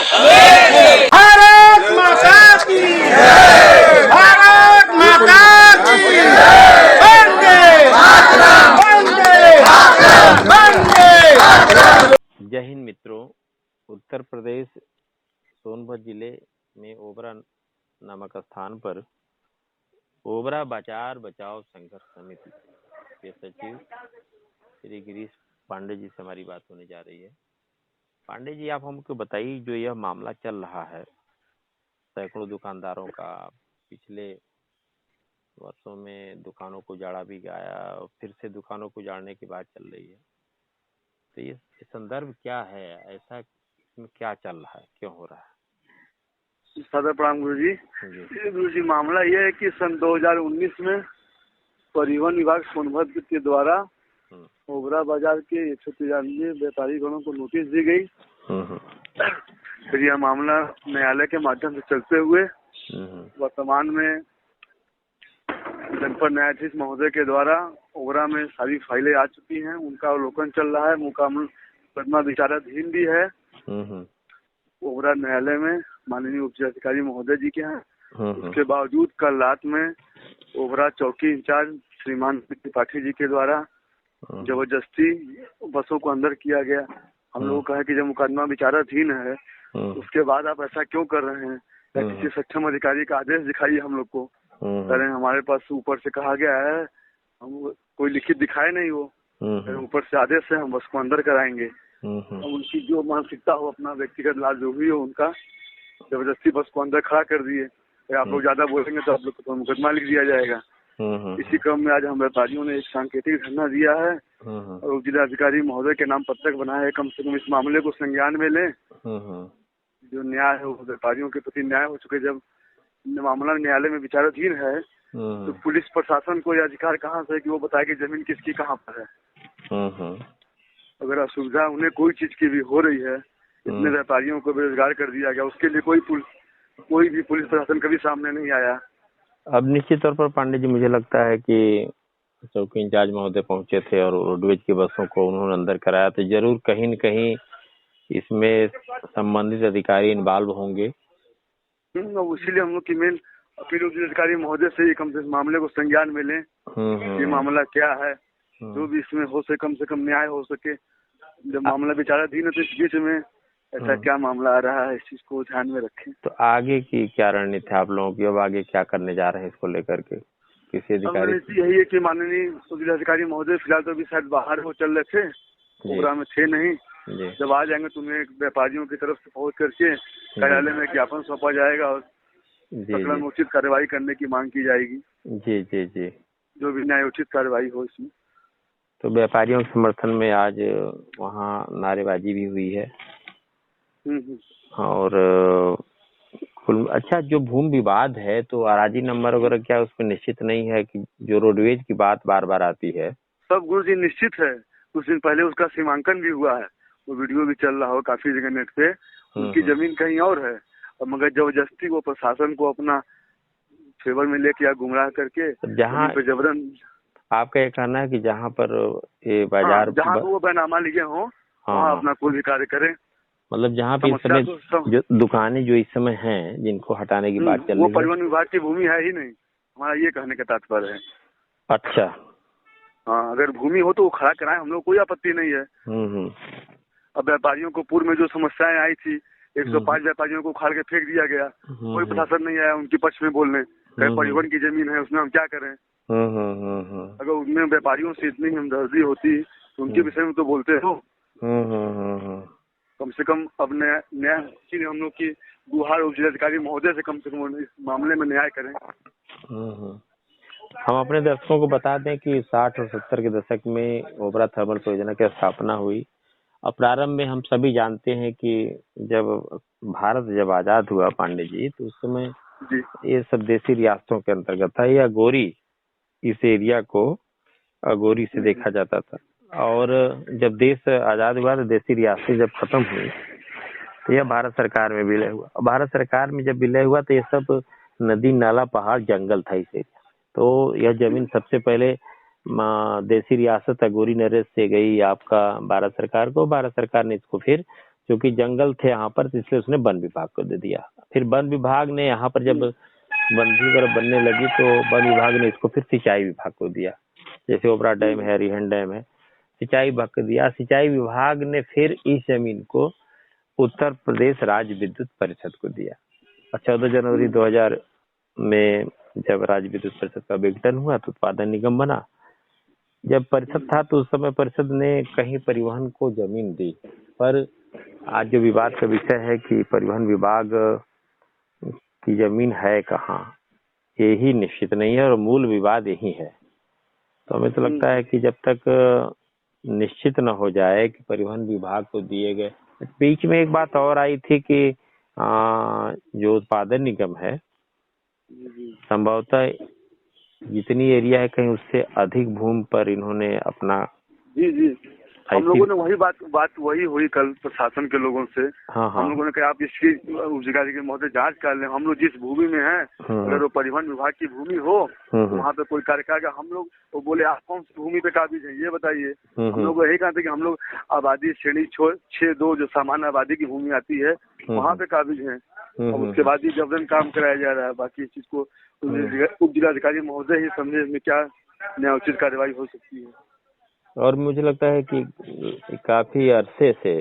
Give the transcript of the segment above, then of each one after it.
भारत माता की भारत माता की वंदे वंदे वंदे। जय हिंद मित्रों। उत्तर प्रदेश सोनभद्र जिले में ओबरा नामक स्थान पर ओबरा बाजार बचाओ संघर्ष समिति के सचिव श्री गिरीश पांडे जी से हमारी बात होने जा रही है। पांडे जी, आप हमको बताइए, जो यह मामला चल रहा है सैकड़ों दुकानदारों का, पिछले वर्षों में दुकानों को उजाड़ा भी गया और फिर से दुकानों को उजाड़ने की बात चल रही है, तो ये संदर्भ क्या है? ऐसा इसमें क्या चल रहा है, क्यों हो रहा है? सदर प्रणाम गुरु जी। मामला यह है कि सन 2019 में परिवहन विभाग सोनभद्र के द्वारा ओबरा बाजार के 193 व्यापारी गणों को नोटिस दी गई। फिर यह मामला न्यायालय के माध्यम से चलते हुए वर्तमान में जनपद न्यायाधीश महोदय के द्वारा ओबरा में सारी फाइलें आ चुकी हैं। उनका अवलोकन चल रहा है, मुकदमा विचाराधीन भी है ओबरा न्यायालय में माननीय उप जिलाधिकारी महोदय जी के यहाँ। उसके बावजूद कल रात में ओबरा चौकी इंचार्ज श्रीमान त्रिपाठी जी के द्वारा जबरदस्ती बसों को अंदर किया गया। हम लोगों का है कि जब मुकदमा विचाराधीन है उसके बाद आप ऐसा क्यों कर रहे हैं? या किसी सक्षम अधिकारी का आदेश दिखाइए हम लोग को। करें, हमारे पास ऊपर से कहा गया है, हम कोई लिखित दिखाए नहीं वो, ऊपर से आदेश है, हम बस को अंदर कराएंगे। उनकी जो मानसिकता हो, अपना व्यक्तिगत लाभ जो भी हो, उनका जबरदस्ती बस को अंदर खड़ा कर दिए। आप लोग ज्यादा बोलेंगे तो आप लोग को तो मुकदमा लिख दिया जाएगा। इसी क्रम में आज हम व्यापारियों ने एक सांकेतिक धरना दिया है और जिलाधिकारी महोदय के नाम पत्रक बनाया है। कम से कम इस मामले को संज्ञान में लें। जो न्याय है वो व्यापारियों के प्रति न्याय हो चुके। जब मामला न्यायालय में विचाराधीन है तो पुलिस प्रशासन को यह अधिकार कहाँ से है कि वो बताए कि जमीन किसकी कहाँ पर है। अगर असुविधा उन्हें कोई चीज की भी हो रही है, इतने व्यापारियों को बेरोजगार कर दिया गया, उसके लिए कोई भी पुलिस प्रशासन कभी सामने नहीं आया। अब निश्चित तौर पर पांडे जी, मुझे लगता है कि चौकी इंचार्ज महोदय पहुंचे थे और रोडवेज की बसों को उन्होंने अंदर कराया, तो जरूर कहीं न कहीं इसमें संबंधित अधिकारी इन्वॉल्व होंगे। इसीलिए हम लोग की मेन अपील जिलाधिकारी महोदय से कम से मामले को संज्ञान में लें। ये मामला क्या है, जो भी इसमें हो सके कम से कम न्याय हो सके। जब मामला विचाराधीन है तो इस बीच में ऐसा क्या मामला आ रहा है, इस चीज को ध्यान में रखें। तो आगे की क्या रणनीति है आप लोगों की? अब आगे क्या करने जा रहे हैं इसको लेकर के? किसी अधिकारी? यही है कि माननीय जिलाधिकारी महोदय फिलहाल तो अभी शायद बाहर वो चल रहे थे, ओबरा में थे नहीं। जब आ जाएंगे तो उन्हें व्यापारियों की तरफ से पहुंच करके कार्यालय में ज्ञापन सौंपा जाएगा और उचित कार्रवाई करने की मांग की जाएगी। जी जी जी, जो भी न्यायोचित कार्रवाई हो इसमें। तो व्यापारियों के समर्थन में आज वहाँ नारेबाजी भी हुई है। और अच्छा, जो भूमि विवाद है तो अराजी नंबर वगैरह क्या उसमें निश्चित नहीं है कि जो रोडवेज की बात बार बार आती है? सब गुरु जी निश्चित है। कुछ दिन पहले उसका सीमांकन भी हुआ है, वो वीडियो भी चल रहा हो काफी जगह नेट पे। उनकी जमीन कहीं और है और मगर जबरदस्ती वो प्रशासन को अपना फेवर में लेके या गुमराह करके जहाँ पे जबरन। आपका ये कहना है कि जहाँ पर ये बाजार जहाँ वो बैनामा लिए हो वहाँ अपना कोई भी कार्य करे। मतलब जहाँ पे इस समय जो दुकानें जो इस समय हैं जिनको हटाने की बात चल रही है, वो परिवहन विभाग की भूमि है ही नहीं, हमारा ये कहने का तात्पर्य है। अच्छा, हाँ, अगर भूमि हो तो वो खड़ा कराए, हम लोग कोई आपत्ति नहीं है। अब व्यापारियों को पूर्व में जो समस्याएं आई थी, 105 व्यापारियों को उखाड़ के फेंक दिया गया, कोई प्रशासन नहीं आया उनके पक्ष में बोलने। परिवहन की जमीन है, उसमें हम क्या करें? अगर उनमें व्यापारियों से इतनी हमदर्दी होती तो उनके विषय में तो बोलते हो। कम से कम अब न्याय हम लोग की गुहार उप जिलाधिकारी महोदय से कम इस मामले में न्याय करें। हम अपने दर्शकों को बता दें कि 60 और 70 के दशक में ओबरा थर्मल परियोजना की स्थापना हुई और प्रारंभ में हम सभी जानते हैं कि जब भारत जब आजाद हुआ पांडे जी, तो उस समय ये सब देसी रियासतों के अंतर्गत था। ये अगोरी, इस एरिया को अगोरी से देखा जाता था। और जब देश आजाद हुआ तो देसी रियासतें जब खत्म हुई तो यह भारत सरकार में विलय हुआ। भारत सरकार में जब विलय हुआ तो ये सब नदी नाला पहाड़ जंगल था इस एरिया। तो यह जमीन सबसे पहले देसी रियासत अगोरी नरेश से गई आपका भारत सरकार को। भारत सरकार ने इसको फिर क्योंकि जंगल थे यहाँ पर, तो इसलिए उसने वन विभाग को दे दिया। फिर वन विभाग ने यहाँ पर जब बंदी बनने लगी तो वन विभाग ने इसको फिर सिंचाई विभाग को दिया। जैसे ओबरा डैम है, रिहन डैम है, सिंचाई विभाग को दिया। सिंचाई विभाग ने फिर इस जमीन को उत्तर प्रदेश राज्य विद्युत परिषद को दिया। 14 जनवरी 2000 में जब राज्य विद्युत परिषद का विघटन हुआ तो उत्पादन निगम बना। जब परिषद था तो उस समय परिषद ने कहीं परिवहन को जमीन दी, पर आज जो विवाद का विषय है कि परिवहन विभाग की जमीन है कहाँ, यही निश्चित नहीं है और मूल विवाद यही है। तो हमें तो लगता है कि जब तक निश्चित न हो जाए कि परिवहन विभाग को दिए गए। बीच में एक बात और आई थी कि जो उत्पादन निगम है संभवतः जितनी एरिया है कहीं उससे अधिक भूमि पर इन्होंने अपना जी हम लोगों ने वही बात वही हुई कल प्रशासन के लोगों से। हाँ। हम लोगों ने कहा आप इसकी उपजिलाधिकारी महोदय जांच कर लें। हम लोग जिस भूमि में हैं अगर वो परिवहन विभाग की भूमि हो तो वहाँ पे कोई कार्य करेगा। हम लोग वो बोले आप कौन सी भूमि पे काबिज है ये बताइए। हम लोग यही कहा था कि हम लोग आबादी श्रेणी 6-2 जो सामान्य आबादी की भूमि आती है वहाँ पे काबिज है। और उसके बाद ही जबरन काम कराया जा रहा है। बाकी इस चीज को उप जिलाधिकारी महोदय ही समझे इसमें क्या न्यायोचित कार्यवाही हो सकती है। और मुझे लगता है कि काफी अरसे से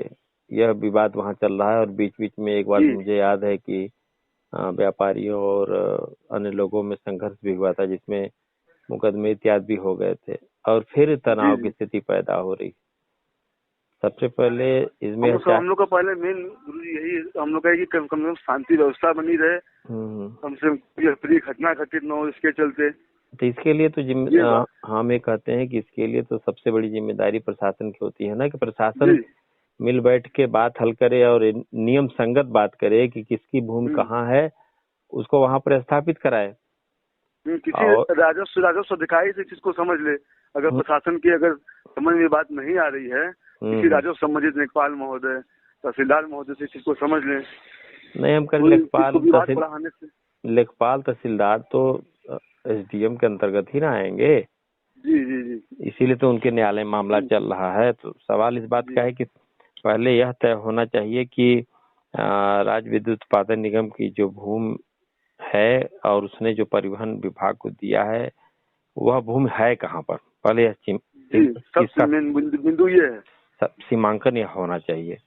यह विवाद वहाँ चल रहा है और बीच बीच में एक बार मुझे याद है कि व्यापारियों और अन्य लोगों में संघर्ष भी हुआ था जिसमें मुकदमे इत्यादि भी हो गए थे और फिर तनाव की स्थिति पैदा हो रही। सबसे पहले इसमें हम लोग का पहले मेन गुरुजी यही हम लोग का कि कम से कम शांति व्यवस्था बनी रहे, कम से कम घटना घटित न हो इसके चलते। तो इसके लिए तो हम ये कहते हैं कि इसके लिए तो सबसे बड़ी जिम्मेदारी प्रशासन की होती है ना, कि प्रशासन मिल बैठ के बात हल करे और नियम संगत बात करे कि किसकी भूमि कहाँ है, उसको वहाँ पर स्थापित कराए। किसी राजस्व अधिकारी से चीज को समझ ले। अगर प्रशासन की अगर समझ में बात नहीं आ रही है, किसी राजस्व संबंधित लेखपाल महोदय, तहसीलदार महोदय से चीज को समझ ले। नहीं हम करें लेखपाल तहसीलदार तो SDM के अंतर्गत ही ना आएंगे। जी इसीलिए तो उनके न्यायालय मामला चल रहा है। तो सवाल इस बात का है कि पहले यह तय होना चाहिए कि राज्य विद्युत उत्पादन निगम की जो भूमि है और उसने जो परिवहन विभाग को दिया है वह भूमि है कहाँ पर। पहले बिंदु ये है, सीमांकन यह होना चाहिए।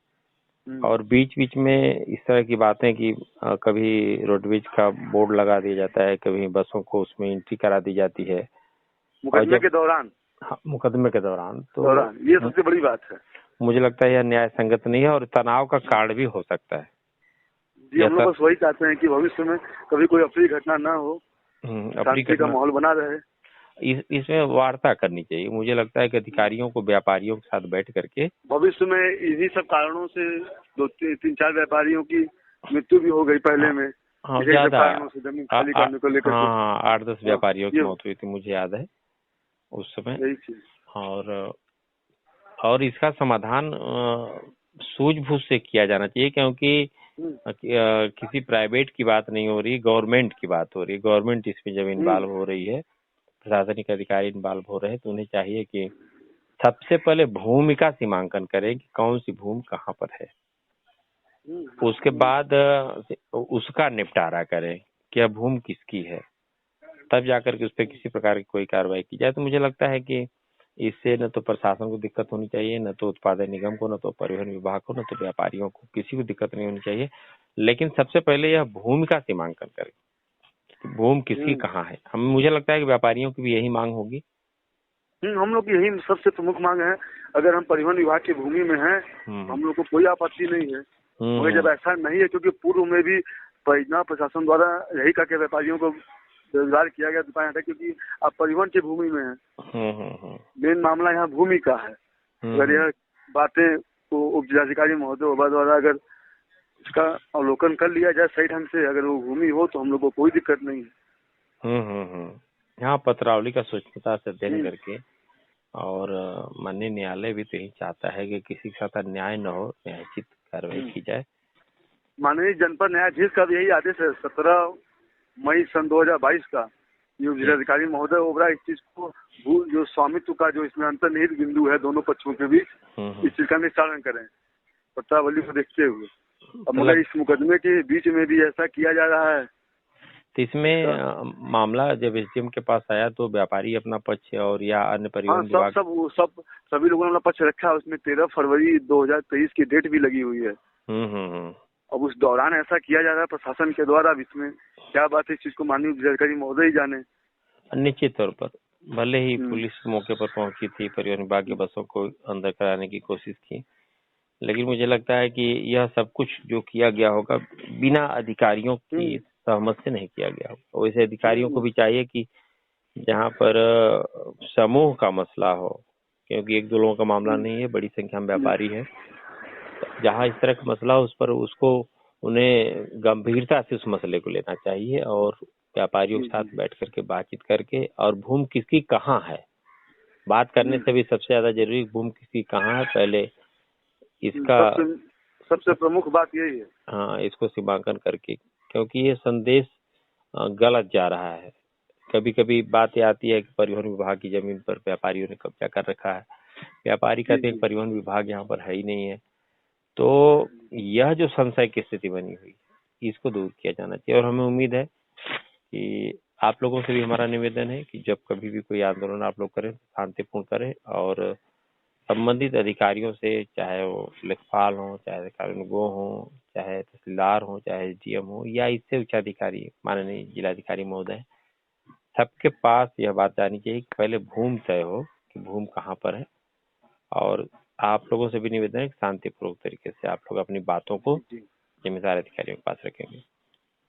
और बीच बीच में इस तरह की बातें कि कभी रोडवेज का बोर्ड लगा दिया जाता है, कभी बसों को उसमें एंट्री करा दी जाती है मुकदमे के दौरान। हाँ, मुकदमे के दौरान तो ये सबसे बड़ी बात है। मुझे लगता है यह न्याय संगत नहीं है और तनाव का कारण भी हो सकता है। जी हम लोग बस वही चाहते हैं कि भविष्य में कभी कोई अप्रिय घटना ना हो, शांति का माहौल बना रहे। इसमें वार्ता करनी चाहिए। मुझे लगता है कि अधिकारियों को व्यापारियों के साथ बैठ करके भविष्य में इन्हीं सब कारणों से 2-3-4 व्यापारियों की मृत्यु भी हो गई पहले में। ज्यादा जमीन खाली करने को लेकर 8-10 व्यापारियों की मौत हुई थी, मुझे याद है उस समय। और इसका समाधान सूझबूझ से किया जाना चाहिए, क्योंकि किसी प्राइवेट की बात नहीं हो रही, गवर्नमेंट की बात हो रही है। गवर्नमेंट इसमें जब इन्वॉल्व हो रही है, प्रशासनिक अधिकारी इन्वॉल्व हो रहे हैं, तो उन्हें चाहिए कि सबसे पहले भूमि का सीमांकन करें कि कौन सी भूमि कहाँ पर है। उसके बाद उसका निपटारा करें कि अब भूमि किसकी है, तब जाकर के उस पर किसी प्रकार की कोई कार्रवाई की जाए। तो मुझे लगता है कि इससे न तो प्रशासन को दिक्कत होनी चाहिए, न तो उत्पादन निगम को, न तो परिवहन विभाग को, न तो व्यापारियों को, किसी को दिक्कत नहीं होनी चाहिए। लेकिन सबसे पहले यह भूमि का सीमांकन करें, भूमि किसकी कहाँ है। मुझे लगता है कि व्यापारियों की भी यही मांग होगी। हम लोग की यही सबसे प्रमुख मांग है। अगर हम परिवहन विभाग की भूमि में हैं, हम लोग को कोई आपत्ति नहीं है। मगर जब ऐसा नहीं है, क्योंकि पूर्व में भी परियोजना प्रशासन द्वारा यही कहा के व्यापारियों को रोजगार किया गया दुकान था, क्योंकि आप परिवहन की भूमि में हैं। मेन मामला यहाँ भूमि का है। अगर यह बातें तो उप जिलाधिकारी महोदय द्वारा अगर इसका अवलोकन कर लिया जाए सही ढंग से, अगर वो भूमि हो तो हम लोग को कोई दिक्कत नहीं है। यहाँ पत्रावली का सूक्ष्मता से अध्ययन करके, और माननीय न्यायालय भी तो यही चाहता है कि किसी के साथ अन्याय न हो, न्यायोचित कार्रवाई की जाए। माननीय जनपद न्यायाधीश का भी यही आदेश है 17 मई सन 2022 का। जिलाधिकारी महोदय ओबरा इस चीज को जो स्वामित्व का जो इसमें अंतर्निहित बिंदु है दोनों पक्षों के बीच, इस चीज का निस्तारण करें। पत्रावली को देखते हुए। अब मगर इस मुकदमे के बीच में भी ऐसा किया जा रहा है। तो इसमें मामला जब एसडीएम के पास आया तो व्यापारी अपना पक्ष और या अन्य परिवहन विभाग सभी लोगों ने अपना पक्ष रखा है। उसमें 13 फरवरी 2023 की डेट भी लगी हुई है। अब उस दौरान ऐसा किया जा रहा है प्रशासन के द्वारा। अब इसमें क्या बात है, इस चीज को माननीय जिलाधिकारी महोदय ही जाने। निश्चित तौर पर भले ही पुलिस मौके पर पहुंची थी, परिवहन विभाग की बसों को अंदर कराने की कोशिश की, लेकिन मुझे लगता है कि यह सब कुछ जो किया गया होगा बिना अधिकारियों की सहमति से नहीं किया गया होगा। वैसे अधिकारियों को भी चाहिए कि जहां पर समूह का मसला हो, क्योंकि एक दो लोगों का मामला नहीं है, बड़ी संख्या में व्यापारी है, जहां इस तरह का मसला हो उस पर उन्हें गंभीरता से उस मसले को लेना चाहिए और व्यापारियों के साथ बैठ करके बातचीत करके, और भूमि किसकी कहाँ है बात करने से भी सबसे ज्यादा जरूरी भूमि किसकी कहाँ है पहले इसका सबसे प्रमुख बात यही है। हाँ, इसको सीमांकन करके, क्योंकि ये संदेश गलत जा रहा है। कभी कभी बात आती है कि परिवहन विभाग की जमीन पर व्यापारियों ने कब्जा कर रखा है। व्यापारी कहते हैं परिवहन विभाग यहाँ पर है ही नहीं है। तो यह जो संशय की स्थिति बनी हुई इसको दूर किया जाना चाहिए। और हमें उम्मीद है कि आप लोगों से भी हमारा निवेदन है कि जब कभी भी कोई आंदोलन आप लोग करें शांतिपूर्ण करें और संबंधित अधिकारियों से, चाहे वो लेखपाल हो, चाहे कानूनगो हो, चाहे तहसीलदार हो, चाहे डीएम हो या इससे उच्च अधिकारी माननीय जिलाधिकारी महोदय, सबके पास यह बात जानी चाहिए कि पहले भूमि तय हो कि भूमि कहाँ पर है। और आप लोगों से भी निवेदन है कि शांतिपूर्वक तरीके से आप लोग अपनी बातों को जिम्मेदार अधिकारियों के पास रखेंगे।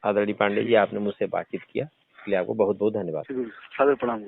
आदरणीय पांडे जी, आपने मुझसे बातचीत किया इसलिए आपको बहुत बहुत धन्यवाद। सादर प्रणाम।